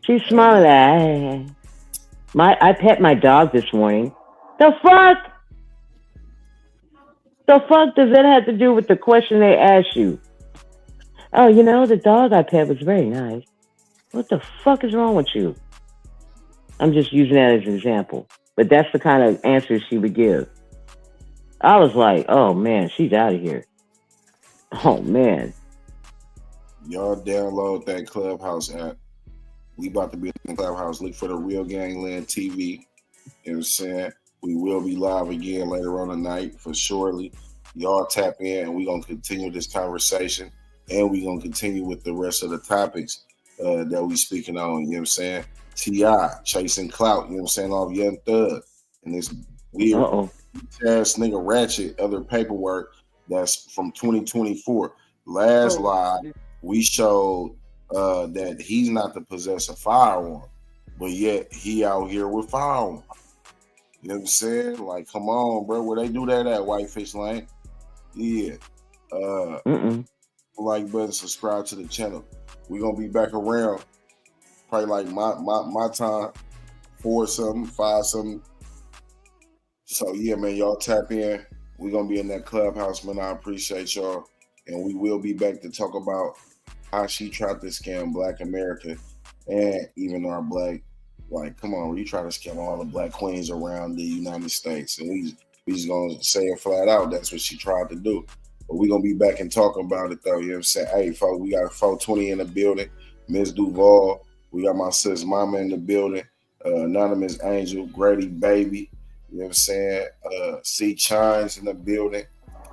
She's smiling at, I pet my dog this morning. The fuck? The fuck does that have to do with the question they asked you? Oh, the dog I pet was very nice. What the fuck is wrong with you? I'm just using that as an example. But that's the kind of answers she would give. I was like, oh man, she's out of here. Oh man. Y'all download that Clubhouse app. We about to be in the Clubhouse. Look for the Real Gangland TV. You know what I'm saying? We will be live again later on tonight for surely. Y'all tap in and we're going to continue this conversation. And we're going to continue with the rest of the topics that we speaking on. You know what I'm saying? T.I. chasing Clout. You know what I'm saying? Off Young Thug. And this weird ass nigga Ratchet, other paperwork that's from 2024. Last live, we showed that he's not to possess a firearm, but yet he out here with firearm. You know what I'm saying? Like, come on, bro. Where they do that at Whitefish Lane? Yeah. Like button, subscribe to the channel. We're gonna be back around probably like my time, 4 something, 5 something. So yeah, man, y'all tap in. We're gonna be in that clubhouse, man. I appreciate y'all. And we will be back to talk about how she tried to scam Black America and even our black, like, come on, you try to scam all the black queens around the United States. And we just gonna say it flat out, that's what she tried to do. But we're gonna be back and talk about it though. You know what I'm saying? Hey, folks, we got 420 in the building, Miss Duval. We got my sis mama in the building, Anonymous Angel, Grady Baby. You know what I'm saying? C. Chines in the building.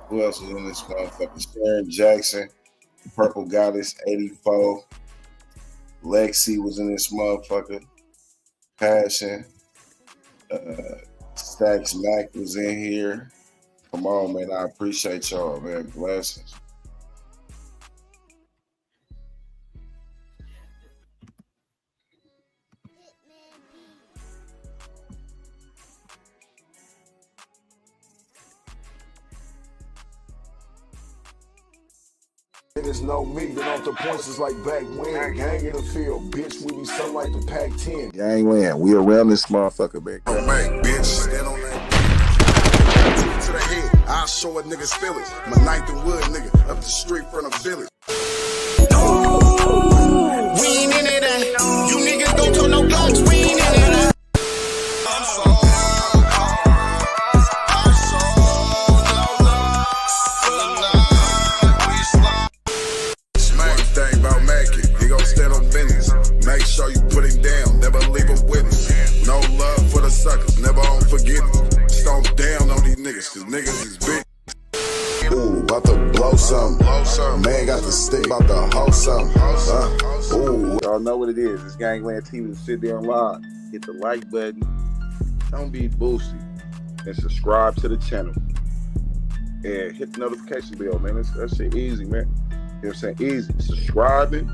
Who else is in this motherfucker? Sharon Jackson, Purple Goddess 84. Lexi was in this motherfucker. Passion. Stacks Mac was in here. Come on, man. I appreciate y'all, man. Blessings. Niggas know me, been off the points is like back when. Gang in the field, bitch, we be something like the Prt2. Gangland, we around this motherfucker, man. Oh, man, bitch, stand on that. To the head, I'll show a nigga's feelings. My 9th and Wood nigga, up the street from the village. We ain't in it, you niggas don't throw no blocks, we ain't in it. Make sure you put him down, never leave a witness. No love for the suckers, never on forgiveness. Stomp down on these niggas, cause niggas is big. Ooh, about to blow something. Man got the stick, about to hold something. Ooh, y'all know what it is. It's Gangland TV. Sit there and live. Hit the like button. Don't be boosty. And subscribe to the channel. And hit the notification bell, man. That shit easy, man. You know what I'm saying? Easy. Subscribing.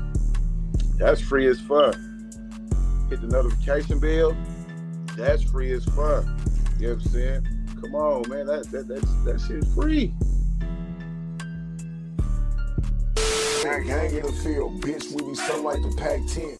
That's free as fuck. Hit the notification bell. That's free as fuck. You know what I'm saying? Come on, man. That shit's free. Gang in the field, bitch, we be something like the Prt2.